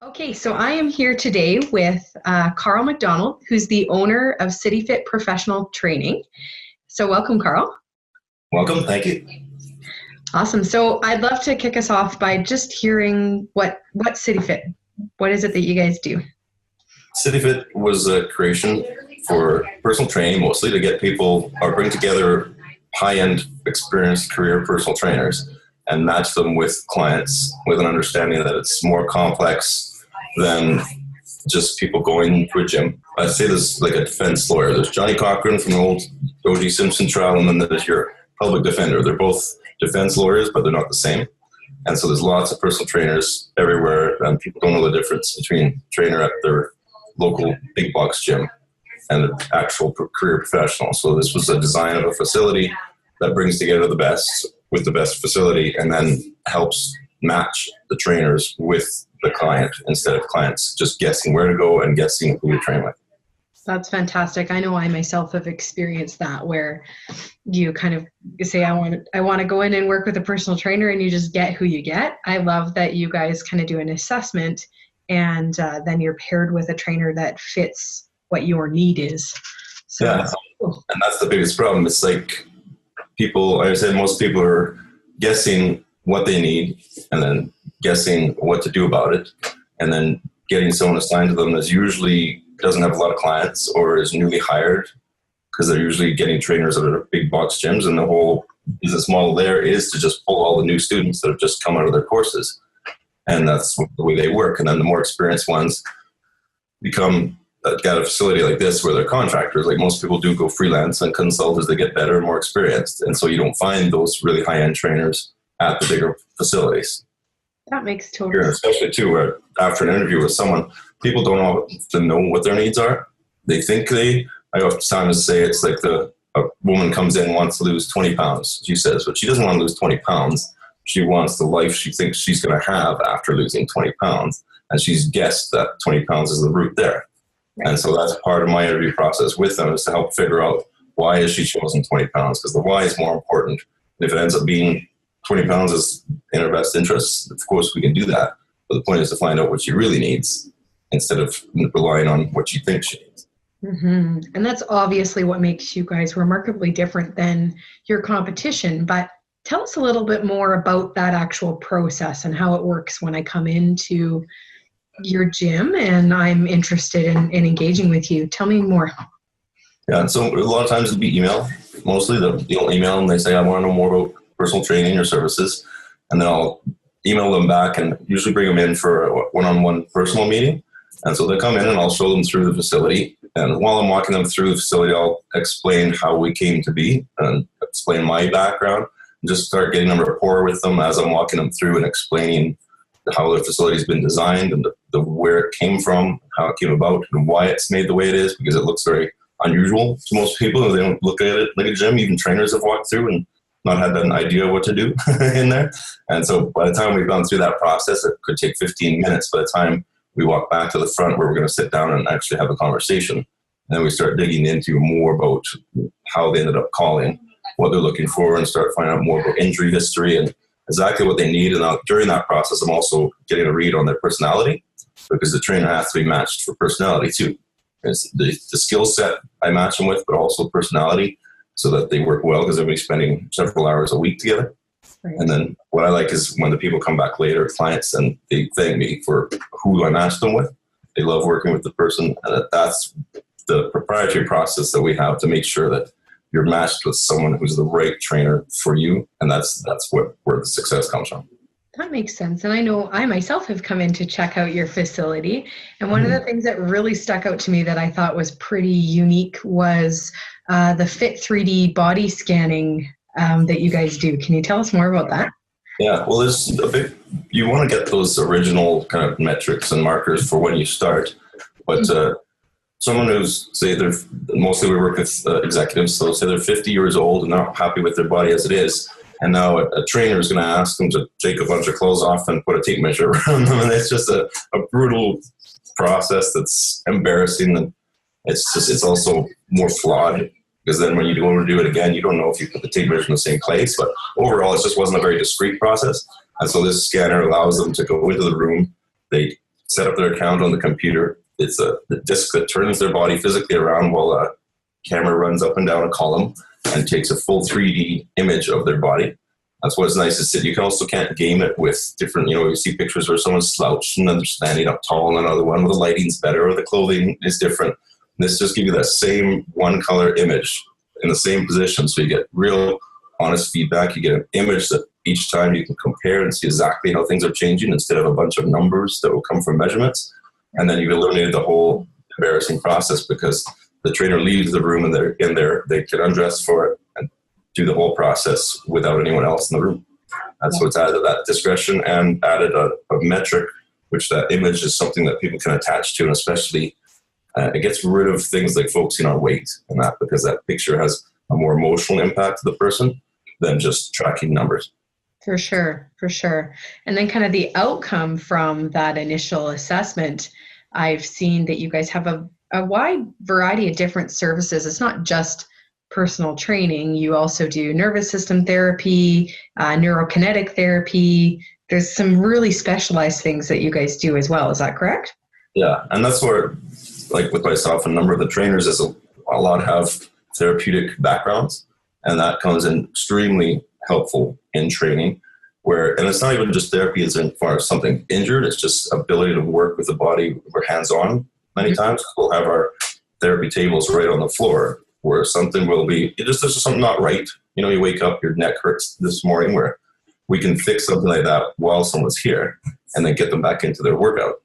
Okay, so I am here today with Carl McDonald, who's the owner of CityFit Professional Training. So welcome, Carl. Welcome, thank you. Awesome. So I'd love to kick us off by just hearing what CityFit, what is it that you guys do? CityFit was a creation for personal training, mostly to get people or bring together high-end experienced career personal trainers and match them with clients with an understanding that it's more complex than just people going to a gym. I say this like a defense lawyer. There's Johnny Cochran from the old O.J. Simpson trial, and then there's your public defender. They're both defense lawyers, but they're not the same. And so there's lots of personal trainers everywhere, and people don't know the difference between a trainer at their local big box gym and an actual career professional. So this was a design of a facility that brings together the best with the best facility and then helps match the trainers with the client instead of clients just guessing where to go and guessing who to train with. That's fantastic. I know I myself have experienced that, where you kind of say, I want to go in and work with a personal trainer, and you just get who you get. I love that you guys kind of do an assessment, and then you're paired with a trainer that fits what your need is. So yeah, cool. And that's the biggest problem. It's like people, like I said, most people are guessing what they need and then guessing what to do about it, and then getting someone assigned to them that's usually doesn't have a lot of clients or is newly hired, because they're usually getting trainers that are big box gyms, and the whole business model there is to just pull all the new students that have just come out of their courses, and that's the way they work. And then the more experienced ones become got a facility like this where they're contractors. Like most people do go freelance and consult as they get better and more experienced, and so you don't find those really high-end trainers at the bigger facilities. That makes total sense. Especially too, where after an interview with someone, people don't often know what their needs are. They think I oftentimes say it's like a woman comes in and wants to lose 20 pounds, she says, but she doesn't want to lose 20 pounds. She wants the life she thinks she's going to have after losing 20 pounds. And she's guessed that 20 pounds is the route there. Right. And so that's part of my interview process with them, is to help figure out why is she chosen 20 pounds, because the why is more important. And if it ends up being 20 pounds is in her best interest, of course we can do that. But the point is to find out what she really needs instead of relying on what she thinks she needs. Mm-hmm. And that's obviously what makes you guys remarkably different than your competition. But tell us a little bit more about that actual process and how it works when I come into your gym and I'm interested in engaging with you. Tell me more. Yeah, so a lot of times it'll be email. Mostly they'll email and they say, I want to know more about personal training or services. And then I'll email them back and usually bring them in for a one-on-one personal meeting. And so they come in and I'll show them through the facility. And while I'm walking them through the facility, I'll explain how we came to be and explain my background and just start getting a rapport with them as I'm walking them through and explaining how the facility's been designed and the where it came from, how it came about, and why it's made the way it is, because it looks very unusual to most people. They don't look at it like a gym. Even trainers have walked through and not had an idea what to do in there. And so by the time we've gone through that process, it could take 15 minutes. By the time we walk back to the front where we're going to sit down and actually have a conversation, and then we start digging into more about how they ended up calling, what they're looking for, and start finding out more about injury history and exactly what they need. And during that process, I'm also getting a read on their personality, because the trainer has to be matched for personality too. It's the skill set I match them with, but also personality, so that they work well, because they'll be spending several hours a week together. Right. And then what I like is when the people come back later, clients, and they thank me for who I matched them with. They love working with the person. And that's the proprietary process that we have to make sure that you're matched with someone who's the right trainer for you. And that's where the success comes from. That makes sense. And I know I myself have come in to check out your facility. And one of the things that really stuck out to me that I thought was pretty unique was the Fit 3D body scanning that you guys do. Can you tell us more about that? Yeah, well, you want to get those original kind of metrics and markers for when you start. But someone who's, say mostly we work with executives, so say they're 50 years old and not happy with their body as it is. And now a trainer is going to ask them to take a bunch of clothes off and put a tape measure around them. And it's just a brutal process that's embarrassing. And it's also more flawed, because then when you go to do it again, you don't know if you put the tape measure in the same place. But overall, it just wasn't a very discreet process. And so this scanner allows them to go into the room. They set up their account on the computer. It's the disc that turns their body physically around while a camera runs up and down a column and takes a full 3D image of their body. That's what's nice to sit. You can also can't game it with different, you see pictures where someone's slouched and then they're standing up tall and another one where the lighting's better or the clothing is different. This just gives you that same one color image in the same position. So you get real honest feedback. You get an image that each time you can compare and see exactly how things are changing instead of a bunch of numbers that will come from measurements. And then you've eliminated the whole embarrassing process because the trainer leaves the room and they're in there, they can undress for it and do the whole process without anyone else in the room. And so it's added that discretion and added a metric, which that image is something that people can attach to, and especially it gets rid of things like focusing on weight and that, because that picture has a more emotional impact to the person than just tracking numbers. For sure. And then kind of the outcome from that initial assessment, I've seen that you guys have a wide variety of different services. It's not just personal training. You also do nervous system therapy, neurokinetic therapy. There's some really specialized things that you guys do as well. Is that correct? Yeah. And that's where, like with myself, a number of the trainers, is a lot have therapeutic backgrounds, and that comes in extremely helpful in training. And it's not even just therapy as far as something injured, it's just ability to work with the body. We're hands-on many times. We'll have our therapy tables right on the floor where something will be, there's just something not right. You wake up, your neck hurts this morning, where we can fix something like that while someone's here and then get them back into their workout.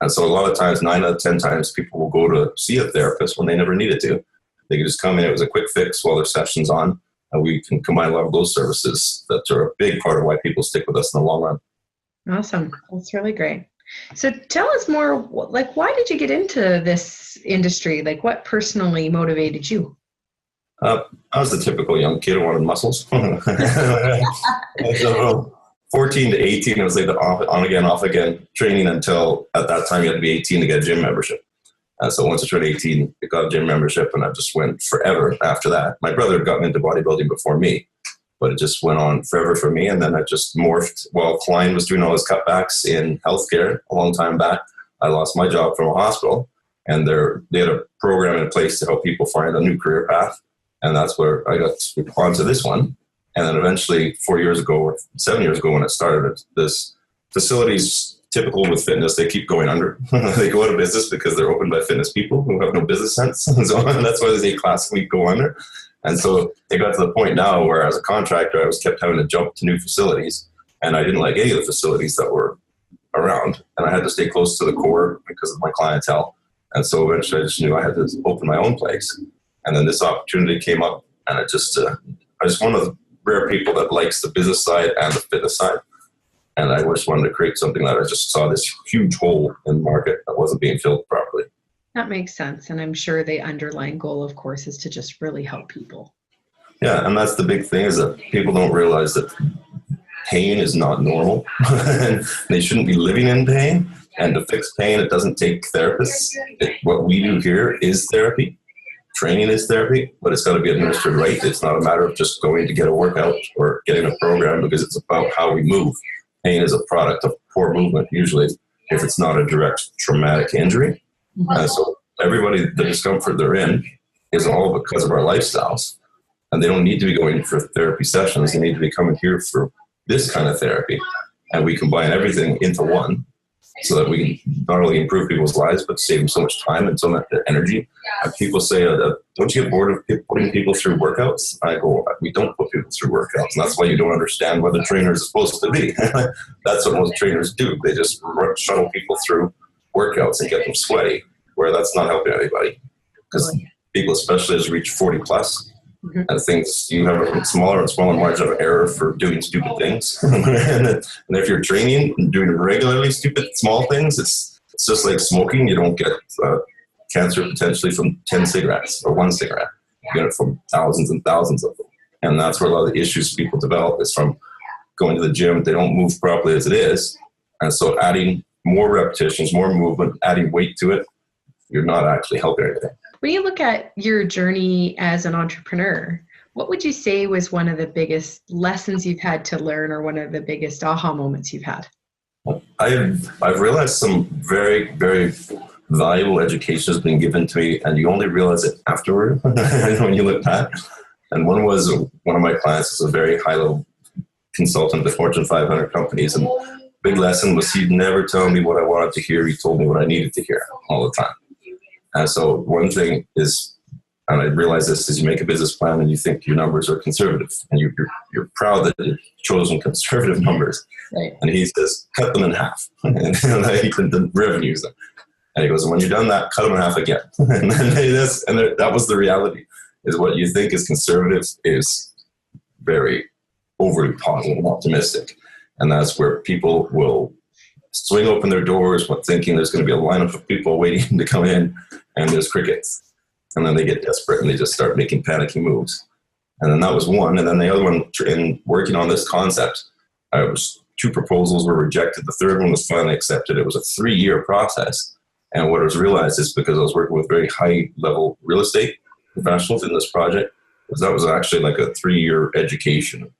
And so a lot of times, 9 out of 10 times, people will go to see a therapist when they never needed to. They can just come in, it was a quick fix while their session's on, and we can combine a lot of those services that are a big part of why people stick with us in the long run. Awesome. That's really great. So tell us more, why did you get into this industry? What personally motivated you? I was the typical young kid who wanted muscles. So 14 to 18, it was like the on again, off again training until at that time you had to be 18 to get a gym membership. So once I turned 18, I got a gym membership, and I just went forever after that. My brother had gotten into bodybuilding before me, but it just went on forever for me. And then I just morphed. While Klein was doing all his cutbacks in healthcare a long time back, I lost my job from a hospital, and they had a program in place to help people find a new career path. And that's where I got onto this one. And then eventually 4 years ago or 7 years ago when it started, this facility's typical with fitness, they keep going under. They go out of business because they're opened by fitness people who have no business sense. And so that's why they classically go under. And so it got to the point now where as a contractor, I was kept having to jump to new facilities, and I didn't like any of the facilities that were around. And I had to stay close to the core because of my clientele. And so eventually I just knew I had to open my own place. And then this opportunity came up, and I just one of the rare people that likes the business side and the fitness side. And I just wanted to create something that I just saw this huge hole in the market that wasn't being filled properly. That makes sense. And I'm sure the underlying goal, of course, is to just really help people. Yeah, and that's the big thing, is that people don't realize that pain is not normal. And they shouldn't be living in pain. And to fix pain, it doesn't take therapists. What we do here is therapy. Training is therapy, but it's got to be administered right. It's not a matter of just going to get a workout or getting a program, because it's about how we move. Pain is a product of poor movement, usually, if it's not a direct traumatic injury. Mm-hmm. So everybody, the discomfort they're in is all because of our lifestyles. And they don't need to be going for therapy sessions. They need to be coming here for this kind of therapy. And we combine everything into one, so that we can not only improve people's lives, but save them so much time and so much energy. And people say, don't you get bored of putting people through workouts? I go, we don't put people through workouts. And that's why you don't understand what the trainers are supposed to be. That's what most trainers do. They just shuttle people through workouts and get them sweaty, where that's not helping anybody. Because people, especially as reach 40 plus, and things, you have a smaller and smaller margin of error for doing stupid things. And if you're training and doing regularly stupid small things, it's just like smoking. You don't get cancer potentially from 10 cigarettes or 1 cigarette. You get it from thousands and thousands of them. And that's where a lot of the issues people develop is from going to the gym. They don't move properly as it is. And so adding more repetitions, more movement, adding weight to it, you're not actually helping anything. When you look at your journey as an entrepreneur, what would you say was one of the biggest lessons you've had to learn, or one of the biggest aha moments you've had? I've realized some very, very valuable education has been given to me, and you only realize it afterward when you look back. And one of my clients is a very high-level consultant with Fortune 500 companies, and big lesson was he'd never tell me what I wanted to hear. He told me what I needed to hear all the time. And so one thing is, and I realize this, is you make a business plan and you think your numbers are conservative, and you're proud that you've chosen conservative numbers. Right. And he says, cut them in half, and the revenues. And he goes, and when you're done that, cut them in half again. And then that was the reality, is what you think is conservative is very overly positive and optimistic. And that's where people will swing open their doors thinking there's going to be a lineup of people waiting to come in, and there's crickets. And then they get desperate and they just start making panicky moves. And then that was one. And then the other one, in working on this concept, two proposals were rejected. The third one was finally accepted. It was a 3-year process. And what I was realized is, because I was working with very high-level real estate professionals in this project, that was actually like a 3-year education.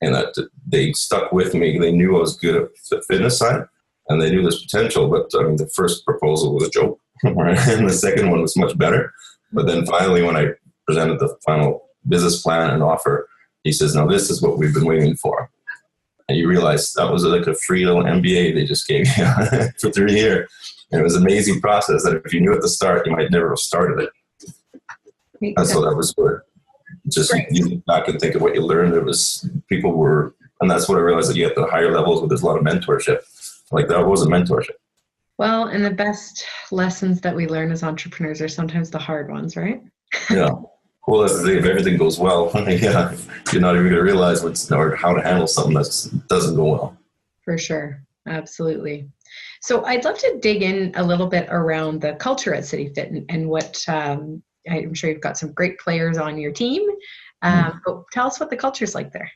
And that they stuck with me. They knew I was good at the fitness side, and they knew this potential. But I mean, the first proposal was a joke, and the second one was much better. But then finally, when I presented the final business plan and offer, he says, now this is what we've been waiting for. And you realize that was like a free little MBA they just gave you for 3 years. And it was an amazing process that if you knew at the start, you might never have started it. Exactly. And so that was where just you look back and think of what you learned. It was people were, and that's what I realized, that you get the higher levels where there's a lot of mentorship. Like that was a mentorship. Well, and the best lessons that we learn as entrepreneurs are sometimes the hard ones, right? Yeah. Well, that's the thing. If everything goes well, yeah, you're not even going to realize or how to handle something that doesn't go well. For sure. Absolutely. So I'd love to dig in a little bit around the culture at CityFit and what I'm sure you've got some great players on your team. But tell us what the culture is like there.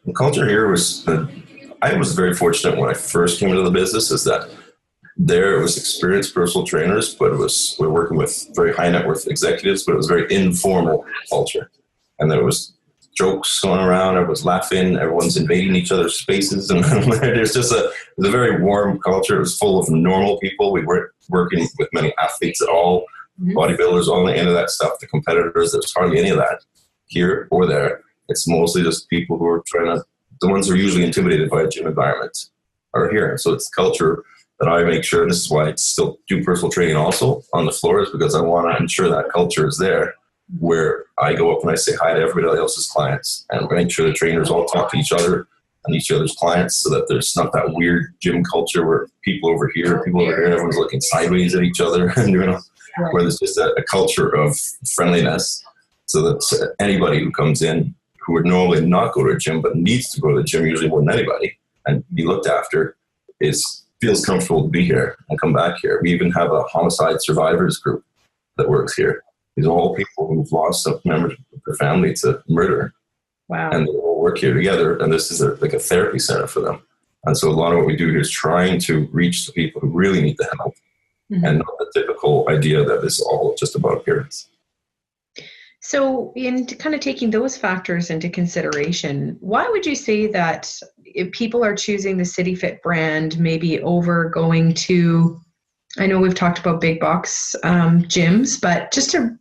The culture here was, I was very fortunate when I first came into the business, is that there was experienced personal trainers, but we're working with very high net worth executives, but it was very informal culture. And there was jokes going around, everyone's laughing, everyone's invading each other's spaces. And there's just a very warm culture. It was full of normal people. We weren't working with many athletes at all, bodybuilders, all the end of that stuff, the competitors. There's hardly any of that here or there. It's mostly just people who are the ones who are usually intimidated by a gym environment are here. So it's culture that I make sure, and this is why I still do personal training also on the floors, because I want to ensure that culture is there, where I go up and I say hi to everybody else's clients, and make sure the trainers all talk to each other and each other's clients, so that there's not that weird gym culture where people over here, and everyone's looking sideways at each other, and where there's just a culture of friendliness, so that anybody who comes in who would normally not go to a gym but needs to go to the gym, usually more than anybody, and be looked after, feels comfortable to be here and come back here. We even have a homicide survivors group that works here. These are all people who've lost a member of their family to murder. Wow. And they all work here together, and this is like a therapy center for them. And so a lot of what we do here is trying to reach the people who really need the help, and not the typical idea that it's all just about appearance. So in kind of taking those factors into consideration, why would you say that if people are choosing the CityFit brand maybe over going to, I know we've talked about big box gyms, but just to,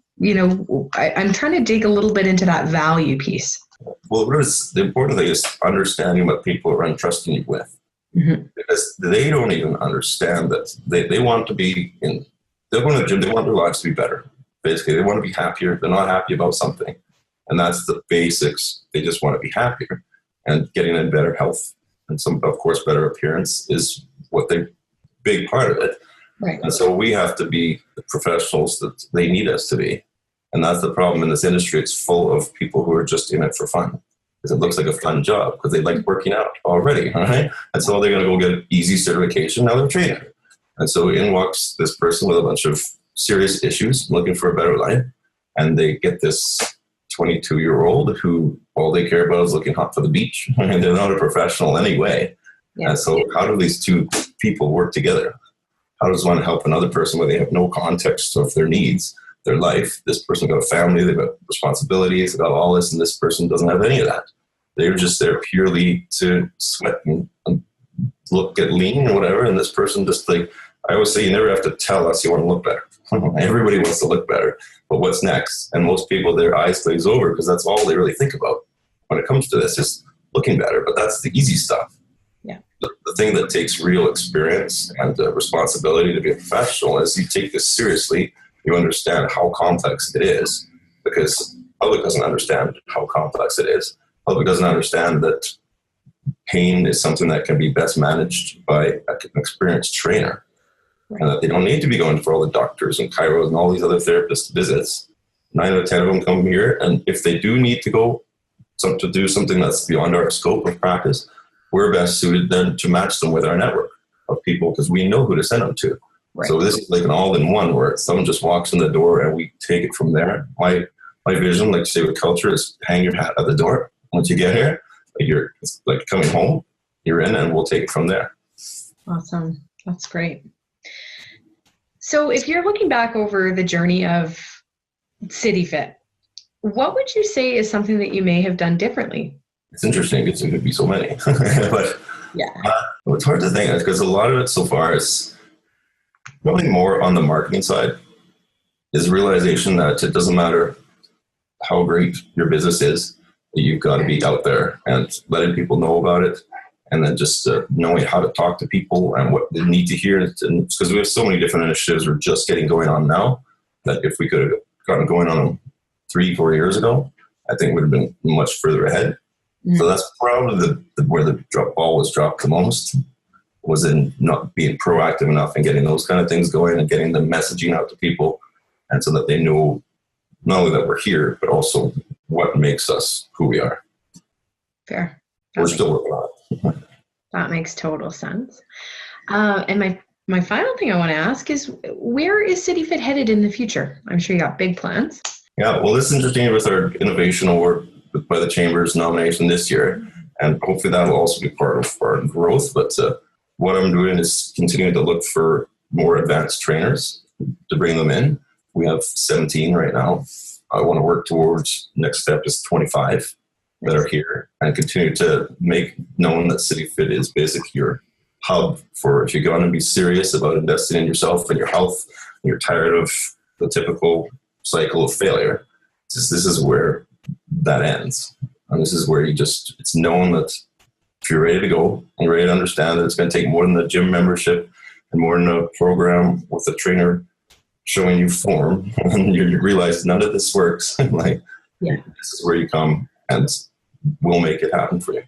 I'm trying to dig a little bit into that value piece. Well, the important thing is understanding what people are entrusting you with. Because they don't even understand that they want to be they're going to the gym, they want their lives to be better. Basically, they want to be happier. They're not happy about something. And that's the basics. They just want to be happier. And getting in better health and of course, better appearance is big part of it. Right. And so we have to be the professionals that they need us to be. And that's the problem in this industry. It's full of people who are just in it for fun. Because it looks like a fun job because they like working out already. Right? And so they're going to go get an easy certification. Now they're training. And so in walks this person with a bunch of serious issues, looking for a better life, and they get this 22-year-old who all they care about is looking hot for the beach, and they're not a professional anyway. Yeah. And so how do these two people work together? How does one help another person where they have no context of their needs, their life? This person got a family, they've got responsibilities, they've got all this, and this person doesn't have any of that. They're just there purely to sweat and get lean or whatever, and this person just like, I always say, you never have to tell us you want to look better. Everybody wants to look better, but what's next? And most people, their eyes glaze over because that's all they really think about when it comes to this, just looking better. But that's the easy stuff. Yeah. The thing that takes real experience and responsibility to be a professional is you take this seriously. You understand how complex it is, because the public doesn't understand how complex it is. The public doesn't understand that pain is something that can be best managed by an experienced trainer. Right. And that they don't need to be going for all the doctors and chiros and all these other therapist visits. 9 out of 10 of them come here, and if they do need to go to do something that's beyond our scope of practice, we're best suited then to match them with our network of people because we know who to send them to. Right. So this is like an all-in-one where someone just walks in the door and we take it from there. My vision, like say with culture, is hang your hat at the door. Once you get here, it's like coming home, you're in, and we'll take it from there. Awesome. That's great. So if you're looking back over the journey of CityFit, what would you say is something that you may have done differently? It's interesting. It could be so many. But yeah, it's hard to think because a lot of it so far is probably more on the marketing side, is realization that it doesn't matter how great your business is, you've got to be out there and letting people know about it, and then just knowing how to talk to people and what they need to hear. And because we have so many different initiatives we're just getting going on now, that if we could have gotten going on them 3-4 years ago, I think we would have been much further ahead. Mm. So that's probably where the ball was dropped the most, was in not being proactive enough and getting those kind of things going and getting the messaging out to people, and so that they know not only that we're here, but also what makes us who we are. Fair. We're still working on it. That makes total sense. And my final thing I want to ask is, where is CityFit headed in the future? I'm sure you got big plans. Yeah, well, this is interesting with our innovation award by the Chamber's nomination this year, and hopefully that will also be part of our growth. But what I'm doing is continuing to look for more advanced trainers to bring them in. We have 17 right now. I want to work towards, next step is 25 that are here, and continue to make known that CityFit is basically your hub for if you're going to be serious about investing in yourself and your health, and you're tired of the typical cycle of failure. This is where that ends. And this is where it's known that if you're ready to go and ready to understand that it's going to take more than the gym membership and more than a program with a trainer showing you form, and you realize none of this works. This is where you come, and we'll make it happen for you.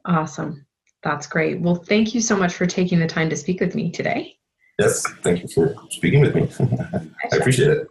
Awesome. That's great. Well, thank you so much for taking the time to speak with me today. Yes, thank you for speaking with me. I appreciate it.